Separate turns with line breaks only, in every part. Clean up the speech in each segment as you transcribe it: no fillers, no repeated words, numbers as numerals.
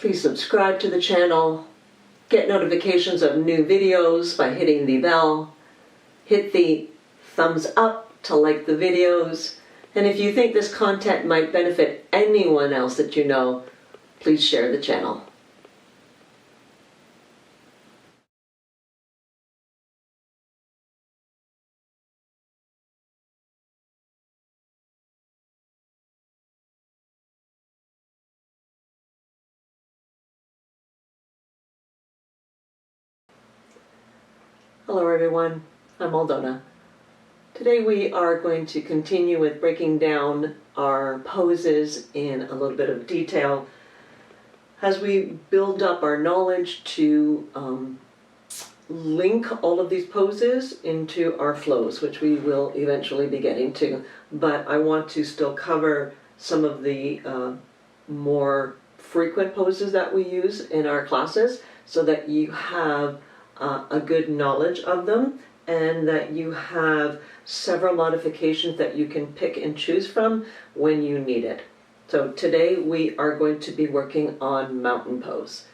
Please subscribe to the channel, get notifications of new videos by hitting the bell, hit the thumbs up to like the videos, and if you think this content might benefit anyone else that you know, please share the channel. Hello everyone, I'm Aldona. Today we are going to continue with breaking down our poses in a little bit of detail as we build up our knowledge to link all of these poses into our flows, which we will eventually be getting to. But I want to still cover some of the more frequent poses that we use in our classes so that you have a good knowledge of them and that you have several modifications that you can pick and choose from when you need it. So today we are going to be working on mountain pose.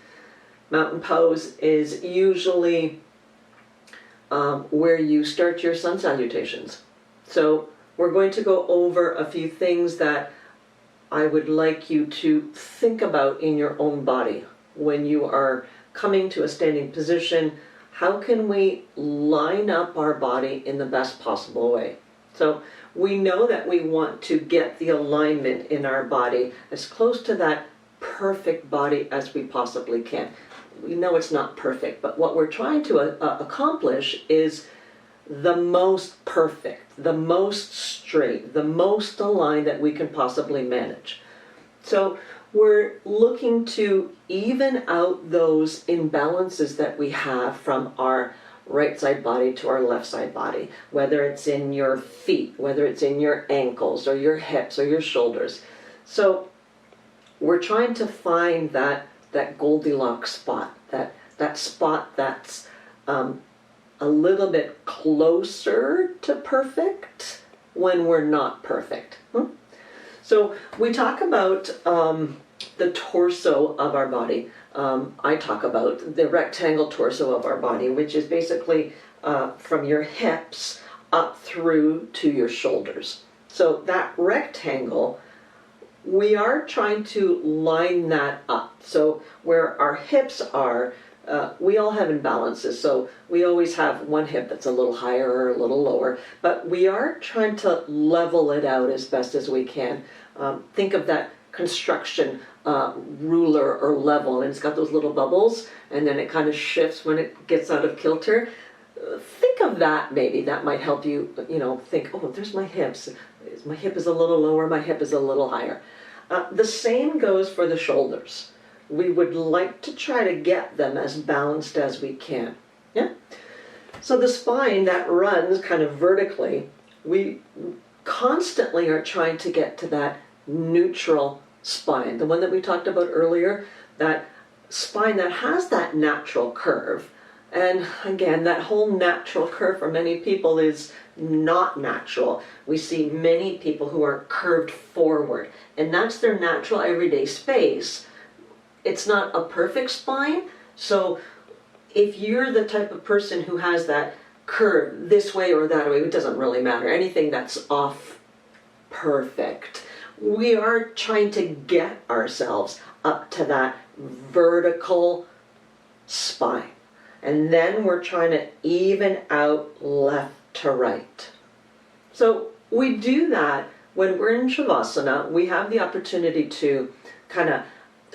Mountain pose is usually where you start your sun salutations. So we're going to go over a few things that I would like you to think about in your own body when you are coming to a standing position. How can we line up our body in the best possible way? So we know that we want to get the alignment in our body as close to that perfect body as we possibly can. We know it's not perfect, but what we're trying to accomplish is the most perfect, the most straight, the most aligned that we can possibly manage. So we're looking to even out those imbalances that we have from our right side body to our left side body, whether it's in your feet, whether it's in your ankles or your hips or your shoulders. So we're trying to find that Goldilocks spot, that spot that's a little bit closer to perfect when we're not perfect. So we talk about the torso of our body. I talk about the rectangle torso of our body, which is basically from your hips up through to your shoulders. So that rectangle, we are trying to line that up. So where our hips are, we all have imbalances, so we always have one hip that's a little higher or a little lower, but we are trying to level it out as best as we can. Think of that construction ruler or level, and it's got those little bubbles, and then it kind of shifts when it gets out of kilter. Think of that, maybe that might help you, think, oh, there's my hips. My hip is a little lower, my hip is a little higher. The same goes for the shoulders. We would like to try to get them as balanced as we can. Yeah? So the spine that runs kind of vertically, we constantly are trying to get to that neutral spine, the one that we talked about earlier, that spine that has that natural curve. And again, that whole natural curve for many people is not natural. We see many people who are curved forward, and that's their natural everyday space. It's not a perfect spine, so if you're the type of person who has that curve this way or that way, it doesn't really matter. Anything that's off perfect. We are trying to get ourselves up to that vertical spine. And then we're trying to even out left to right. So we do that when we're in Shavasana. We have the opportunity to kind of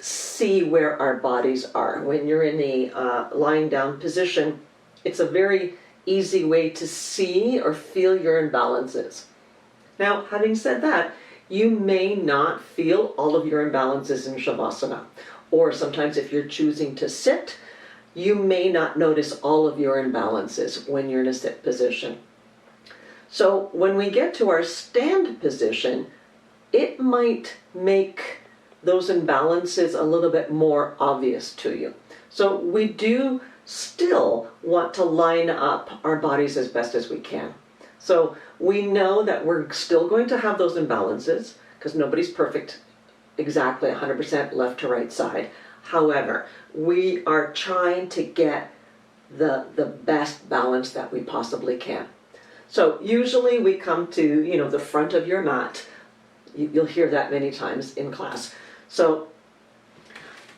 see where our bodies are. When you're in the lying down position, it's a very easy way to see or feel your imbalances. Now, having said that, you may not feel all of your imbalances in Shavasana. Or sometimes if you're choosing to sit, you may not notice all of your imbalances when you're in a sit position. So when we get to our stand position, it might make those imbalances a little bit more obvious to you. So we do still want to line up our bodies as best as we can. So we know that we're still going to have those imbalances because nobody's perfect exactly 100% left to right side. However, we are trying to get the best balance that we possibly can. So usually we come to, the front of your mat. You'll hear that many times in class. So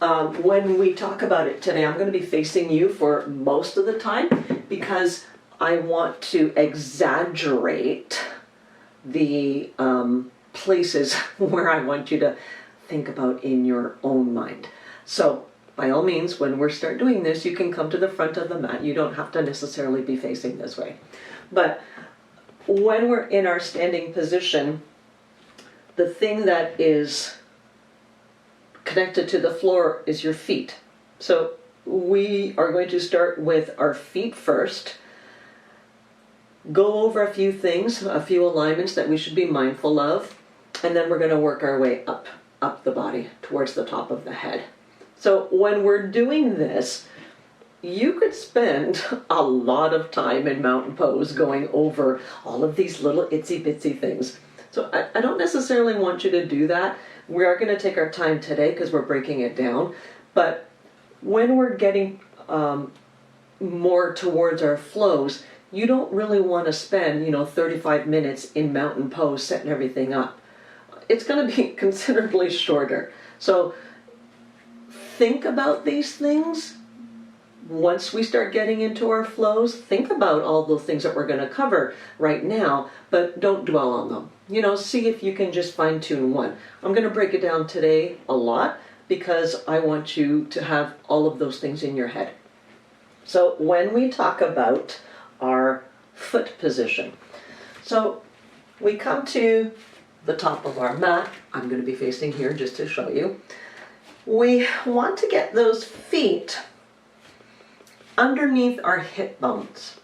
when we talk about it today, I'm going to be facing you for most of the time because I want to exaggerate the places where I want you to think about in your own mind. So by all means, when we start doing this, you can come to the front of the mat. You don't have to necessarily be facing this way. But when we're in our standing position, the thing that is connected to the floor is your feet. So we are going to start with our feet first, go over a few things, a few alignments that we should be mindful of, and then we're going to work our way up the body towards the top of the head. So when we're doing this, you could spend a lot of time in mountain pose going over all of these little itsy bitsy things. So I don't necessarily want you to do that. We are going to take our time today because we're breaking it down. But when we're getting more towards our flows, you don't really want to spend, 35 minutes in mountain pose setting everything up. It's going to be considerably shorter. So think about these things. Once we start getting into our flows, think about all those things that we're going to cover right now, but don't dwell on them. See if you can just fine tune one. I'm going to break it down today a lot because I want you to have all of those things in your head. So when we talk about our foot position, so we come to the top of our mat. I'm going to be facing here just to show you. We want to get those feet underneath our hip bones.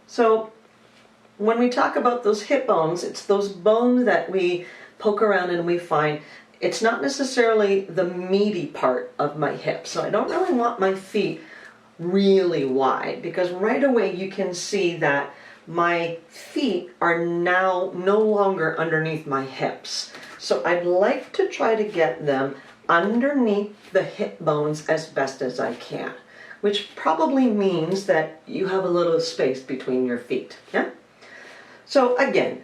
So when we talk about those hip bones, it's those bones that we poke around and we find. It's not necessarily the meaty part of my hip. So I don't really want my feet really wide because right away you can see that my feet are now no longer underneath my hips. So I'd like to try to get them underneath the hip bones as best as I can, which probably means that you have a little space between your feet. Yeah? So again,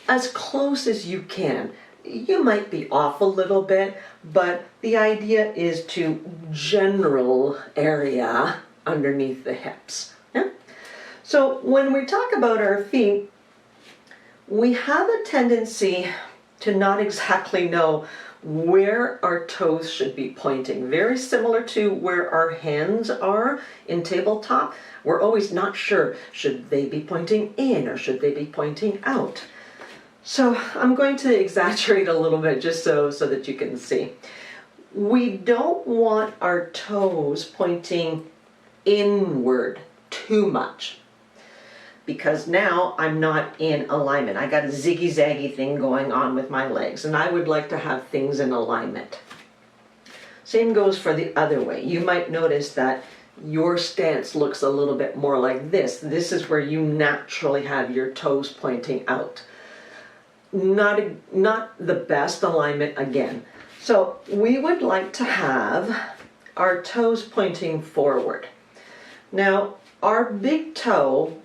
as close as you can. You might be off a little bit, but the idea is to general area underneath the hips. Yeah? So when we talk about our feet, we have a tendency to not exactly know where our toes should be pointing. Very similar to where our hands are in tabletop. We're always not sure, should they be pointing in or should they be pointing out? So I'm going to exaggerate a little bit just so that you can see. We don't want our toes pointing inward too much because now I'm not in alignment. I got a ziggy-zaggy thing going on with my legs and I would like to have things in alignment. Same goes for the other way. You might notice that your stance looks a little bit more like this. This is where you naturally have your toes pointing out. Not the best alignment again. So we would like to have our toes pointing forward. Now, our big toe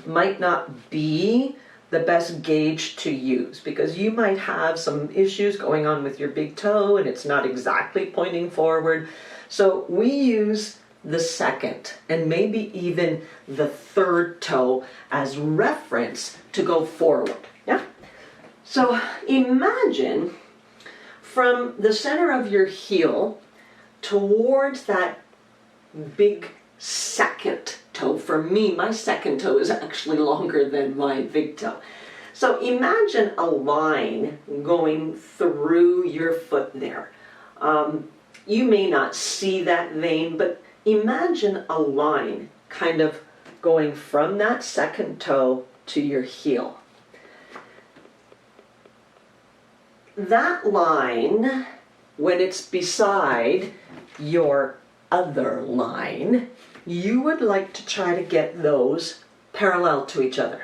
might not be the best gauge to use because you might have some issues going on with your big toe and it's not exactly pointing forward. So we use the second and maybe even the third toe as reference to go forward. Yeah? So imagine from the center of your heel towards that big second toe. For me, my second toe is actually longer than my big toe. So imagine a line going through your foot there. You may not see that vein, but imagine a line kind of going from that second toe to your heel. That line, when it's beside your other line, you would like to try to get those parallel to each other.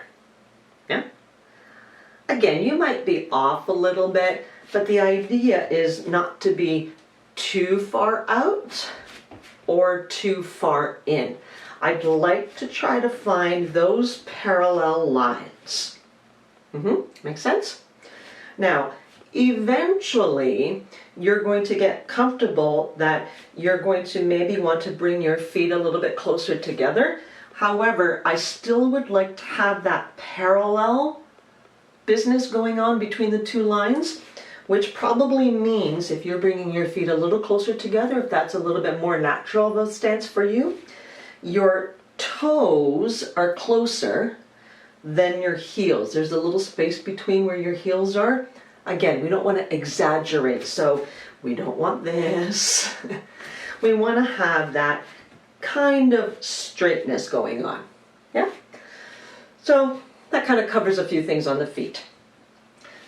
Yeah? Again, you might be off a little bit, but the idea is not to be too far out or too far in. I'd like to try to find those parallel lines. Make sense? Now, eventually, you're going to get comfortable that you're going to maybe want to bring your feet a little bit closer together. However, I still would like to have that parallel business going on between the two lines, which probably means if you're bringing your feet a little closer together, if that's a little bit more natural of a stance for you, your toes are closer than your heels. There's a little space between where your heels are. Again, we don't want to exaggerate, so we don't want this. We want to have that kind of straightness going on. Yeah? So that kind of covers a few things on the feet.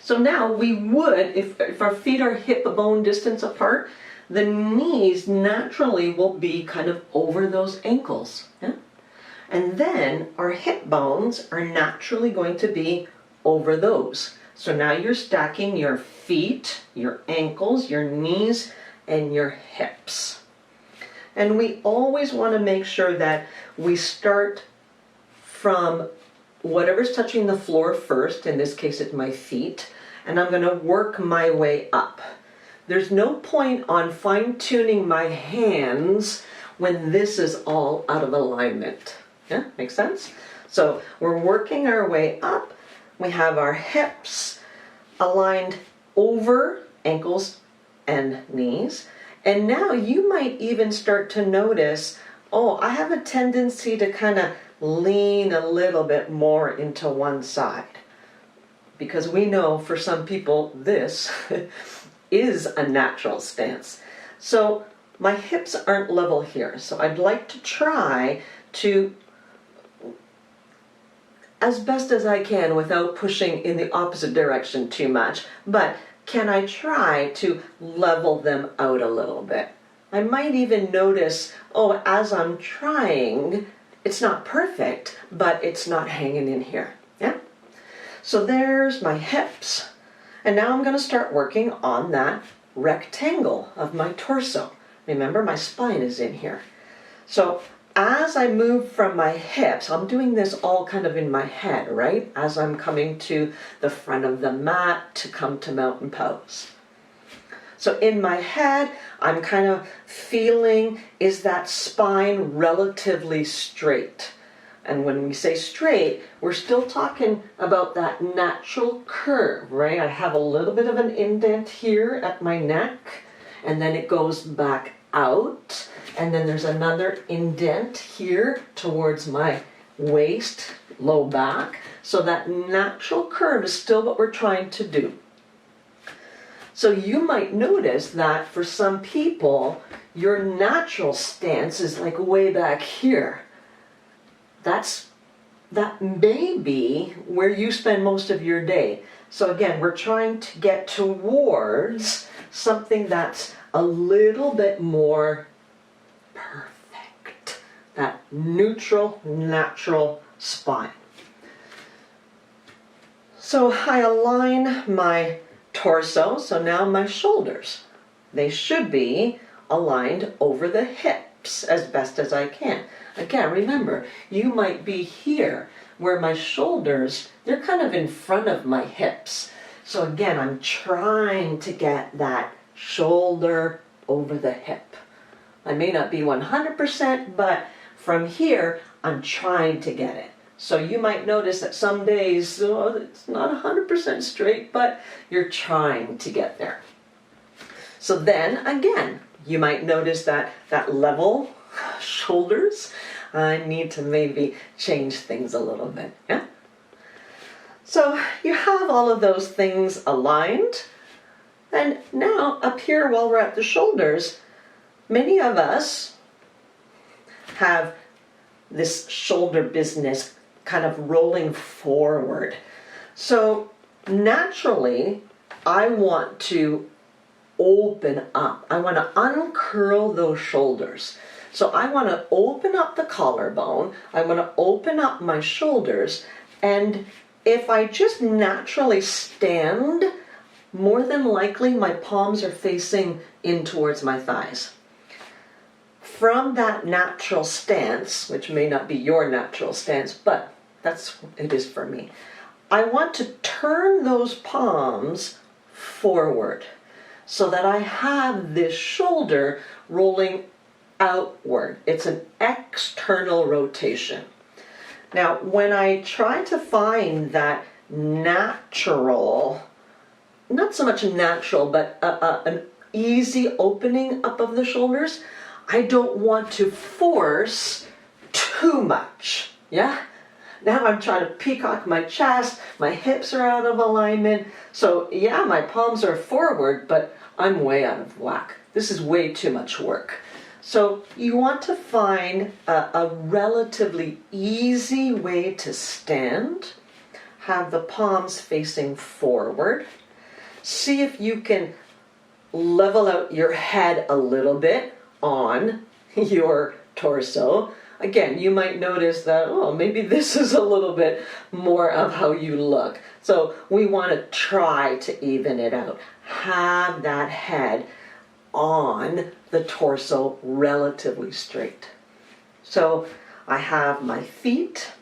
So now we would, if our feet are hip bone distance apart, the knees naturally will be kind of over those ankles. Yeah? And then our hip bones are naturally going to be over those. So now you're stacking your feet, your ankles, your knees, and your hips. And we always want to make sure that we start from whatever's touching the floor first. In this case, it's my feet. And I'm going to work my way up. There's no point on fine-tuning my hands when this is all out of alignment. Yeah, makes sense? So we're working our way up. We have our hips aligned over ankles and knees. And now you might even start to notice, oh, I have a tendency to kind of lean a little bit more into one side. Because we know for some people this is a natural stance. So my hips aren't level here. So I'd like to try to, as best as I can without pushing in the opposite direction too much, but can I try to level them out a little bit? I might even notice, oh, as I'm trying, it's not perfect, but it's not hanging in here. Yeah? So there's my hips. And now I'm going to start working on that rectangle of my torso. Remember, my spine is in here. So as I move from my hips, I'm doing this all kind of in my head, right? As I'm coming to the front of the mat to come to mountain pose. So in my head, I'm kind of feeling, is that spine relatively straight? And when we say straight, we're still talking about that natural curve, right? I have a little bit of an indent here at my neck, and then it goes back out. And then there's another indent here towards my waist, low back. So that natural curve is still what we're trying to do. So you might notice that for some people, your natural stance is like way back here. That may be where you spend most of your day. So again, we're trying to get towards something that's a little bit more perfect. That neutral, natural spine. So I align my torso, so now my shoulders. They should be aligned over the hips as best as I can. Again, remember, you might be here where my shoulders, they're kind of in front of my hips. So again, I'm trying to get that shoulder over the hip. I may not be 100%, but from here, I'm trying to get it. So you might notice that some days, oh, it's not 100% straight, but you're trying to get there. So then, again, you might notice that level shoulders, I need to maybe change things a little bit. Yeah? So you have all of those things aligned. And now up here while we're at the shoulders, many of us have this shoulder business kind of rolling forward. So naturally, I want to open up. I want to uncurl those shoulders. So I want to open up the collarbone. I want to open up my shoulders. And if I just naturally stand, more than likely my palms are facing in towards my thighs. From that natural stance, which may not be your natural stance, but that's what it is for me, I want to turn those palms forward so that I have this shoulder rolling outward. It's an external rotation. Now, when I try to find that natural, not so much natural, but an easy opening up of the shoulders, I don't want to force too much, yeah? Now I'm trying to peacock my chest, my hips are out of alignment, so yeah, my palms are forward, but I'm way out of whack. This is way too much work. So you want to find a relatively easy way to stand, have the palms facing forward, see if you can level out your head a little bit on your torso. Again, you might notice that, oh, maybe this is a little bit more of how you look. So we want to try to even it out. Have that head on the torso relatively straight. So I have my feet,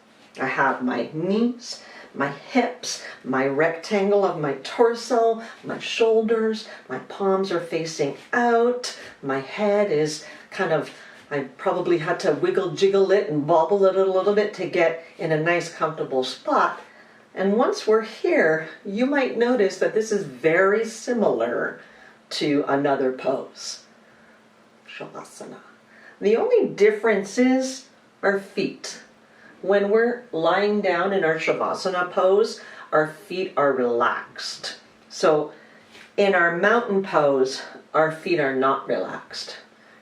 I have my knees, my hips, my rectangle of my torso, my shoulders, my palms are facing out, my head is kind of, I probably had to wiggle jiggle it and bobble it a little bit to get in a nice comfortable spot. And once we're here, you might notice that this is very similar to another pose, Shavasana. The only difference is our feet. When we're lying down in our Shavasana pose, our feet are relaxed. So in our mountain pose, our feet are not relaxed.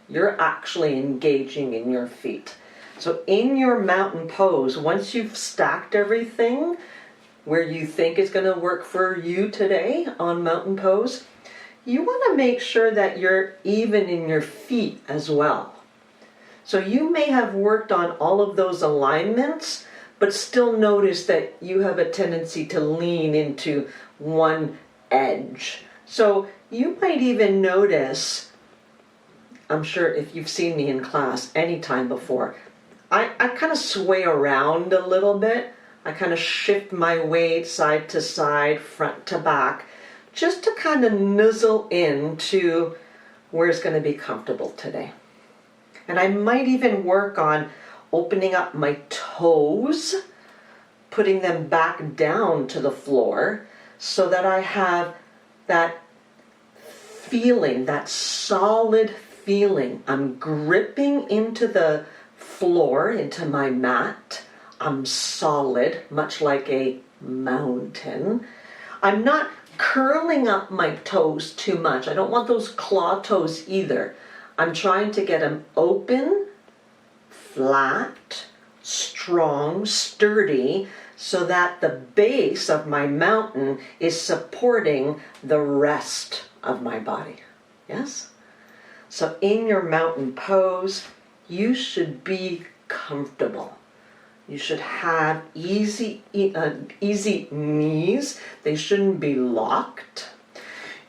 You're actually engaging in your feet. So in your mountain pose, once you've stacked everything where you think is going to work for you today on mountain pose, you want to make sure that you're even in your feet as well. So you may have worked on all of those alignments, but still notice that you have a tendency to lean into one edge. So you might even notice, I'm sure if you've seen me in class anytime before, I kind of sway around a little bit. I kind of shift my weight side to side, front to back, just to kind of nuzzle into where it's going to be comfortable today. And I might even work on opening up my toes, putting them back down to the floor so that I have that feeling, that solid feeling. I'm gripping into the floor, into my mat. I'm solid, much like a mountain. I'm not curling up my toes too much. I don't want those claw toes either. I'm trying to get them open, flat, strong, sturdy, so that the base of my mountain is supporting the rest of my body. Yes? So in your mountain pose, you should be comfortable. You should have easy knees. They shouldn't be locked.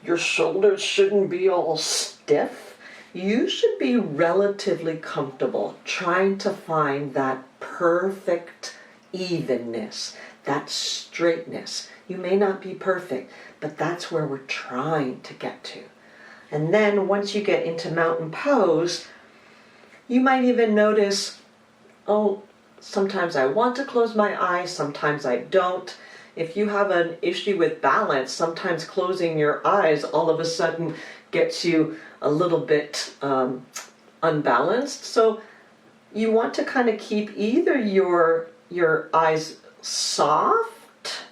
Your shoulders shouldn't be all stiff. You should be relatively comfortable, trying to find that perfect evenness, that straightness. You may not be perfect, but that's where we're trying to get to. And then once you get into mountain pose, you might even notice, oh, sometimes I want to close my eyes, sometimes I don't. If you have an issue with balance, sometimes closing your eyes all of a sudden gets you a little bit unbalanced. So you want to kind of keep either your eyes soft,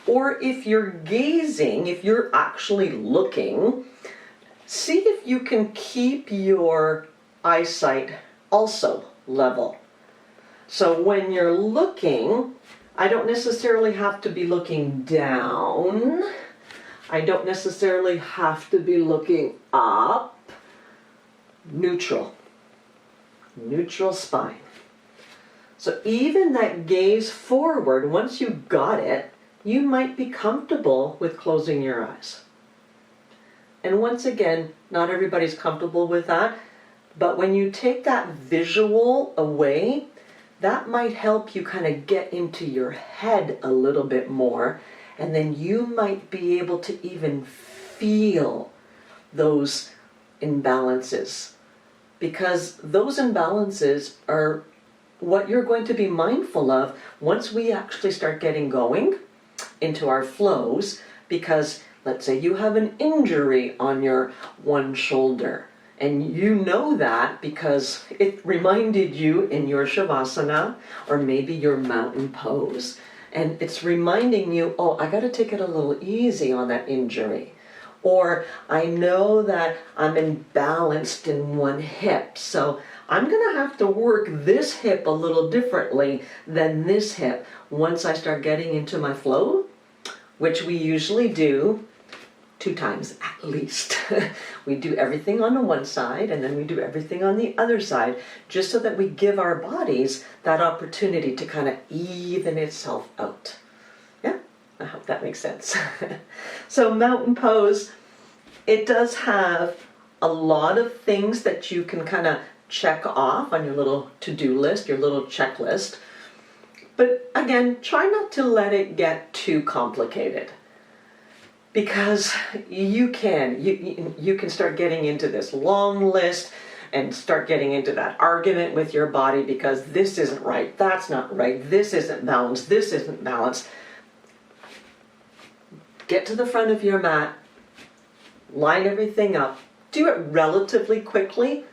or if you're gazing, if you're actually looking, see if you can keep your eyesight also level. So when you're looking, I don't necessarily have to be looking down. I don't necessarily have to be looking up. Neutral. Neutral spine. So even that gaze forward, once you got it, you might be comfortable with closing your eyes. And once again, not everybody's comfortable with that, but when you take that visual away, that might help you kind of get into your head a little bit more, and then you might be able to even feel those imbalances. Because those imbalances are what you're going to be mindful of once we actually start getting going into our flows. Because let's say you have an injury on your one shoulder, and you know that because it reminded you in your Shavasana or maybe your mountain pose. And it's reminding you, oh, I got to take it a little easy on that injury. Or I know that I'm imbalanced in one hip, so I'm going to have to work this hip a little differently than this hip once I start getting into my flow, which we usually do 2 times at least. We do everything on the one side and then we do everything on the other side, just so that we give our bodies that opportunity to kind of even itself out. Yeah, I hope that makes sense. So mountain pose, it does have a lot of things that you can kind of check off on your little to-do list, your little checklist. But again, try not to let it get too complicated. Because you can start getting into this long list and start getting into that argument with your body because this isn't right, that's not right, this isn't balanced, this isn't balanced. Get to the front of your mat, line everything up, do it relatively quickly.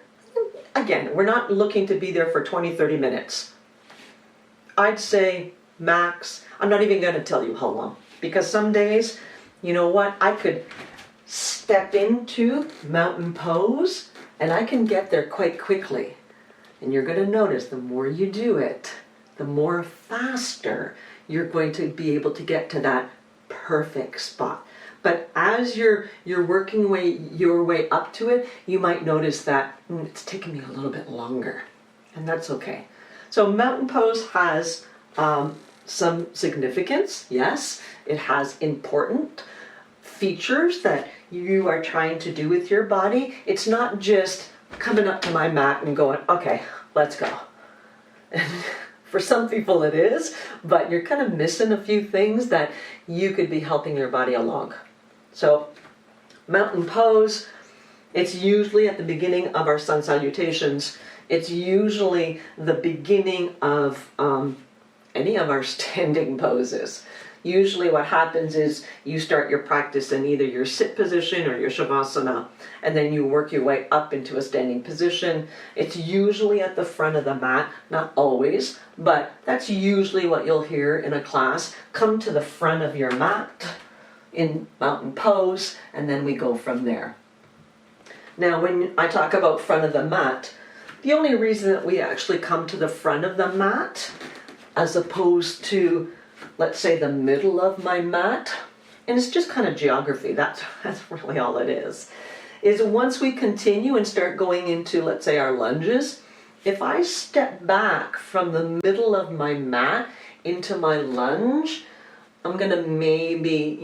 Again, we're not looking to be there for 20-30 minutes. I'd say max, I'm not even going to tell you how long, because some days, you know what, I could step into mountain pose and I can get there quite quickly. And you're going to notice the more you do it, the more faster you're going to be able to get to that perfect spot. But as you're working your way up to it, you might notice that it's taking me a little bit longer, and that's okay. So mountain pose has some significance, yes. It has important features that you are trying to do with your body. It's not just coming up to my mat and going, okay, let's go. And for some people it is, but you're kind of missing a few things that you could be helping your body along. So mountain pose, it's usually at the beginning of our sun salutations. It's usually the beginning of any of our standing poses. Usually what happens is you start your practice in either your sit position or your Shavasana, and then you work your way up into a standing position. It's usually at the front of the mat, not always, but that's usually what you'll hear in a class. Come to the front of your mat in mountain pose, and then we go from there. Now, when I talk about front of the mat, the only reason that we actually come to the front of the mat, as opposed to, let's say, the middle of my mat, and it's just kind of geography, that's really all it is once we continue and start going into, let's say, our lunges, if I step back from the middle of my mat into my lunge, I'm going to maybe,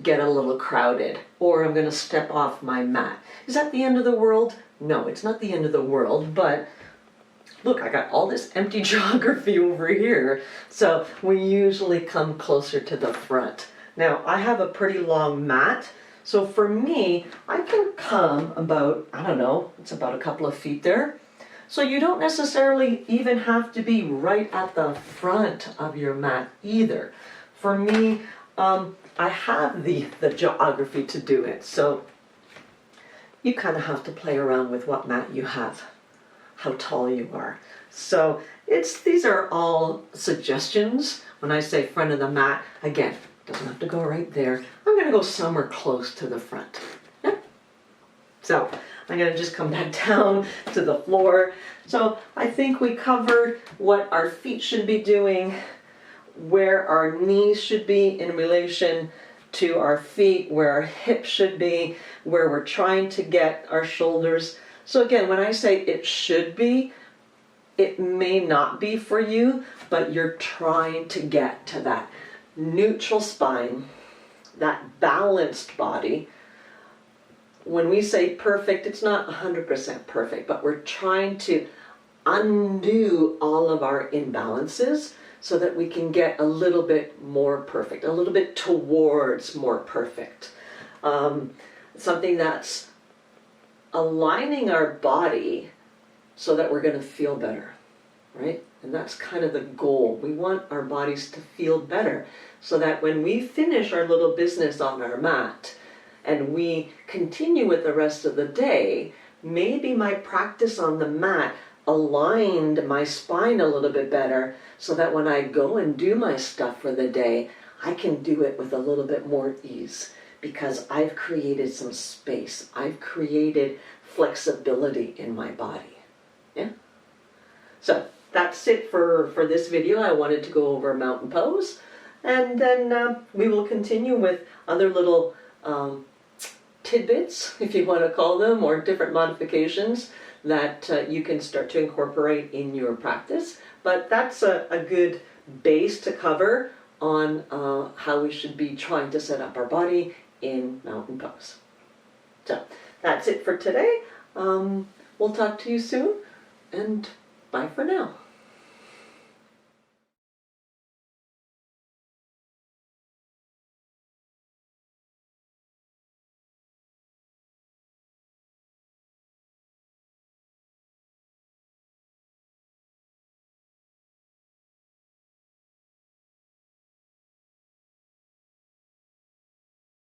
get a little crowded, or I'm going to step off my mat. Is that the end of the world? No, it's not the end of the world, but look, I got all this empty geography over here, so we usually come closer to the front. Now, I have a pretty long mat, so for me, I can come about, it's about a couple of feet there. So you don't necessarily even have to be right at the front of your mat either. For me, I have the geography to do it, so you kind of have to play around with what mat you have, how tall you are. So these are all suggestions. When I say front of the mat, again, doesn't have to go right there. I'm going to go somewhere close to the front. Yeah? So I'm going to just come back down to the floor. So I think we covered what our feet should be doing, where our knees should be in relation to our feet, where our hips should be, where we're trying to get our shoulders. So again, when I say it should be, it may not be for you, but you're trying to get to that neutral spine, that balanced body, when we say perfect, it's not 100% perfect, but we're trying to undo all of our imbalances so that we can get a little bit more perfect, a little bit towards more perfect. Something that's aligning our body so that we're going to feel better, right? And that's kind of the goal. We want our bodies to feel better so that when we finish our little business on our mat and we continue with the rest of the day, maybe my practice on the mat aligned my spine a little bit better so that when I go and do my stuff for the day, I can do it with a little bit more ease because I've created some space. I've created flexibility in my body. Yeah? So that's it for this video. I wanted to go over mountain pose, and then we will continue with other little tidbits, if you want to call them, or different modifications that you can start to incorporate in your practice. But that's a good base to cover on how we should be trying to set up our body in mountain pose. So that's it for today. We'll talk to you soon, and bye for now.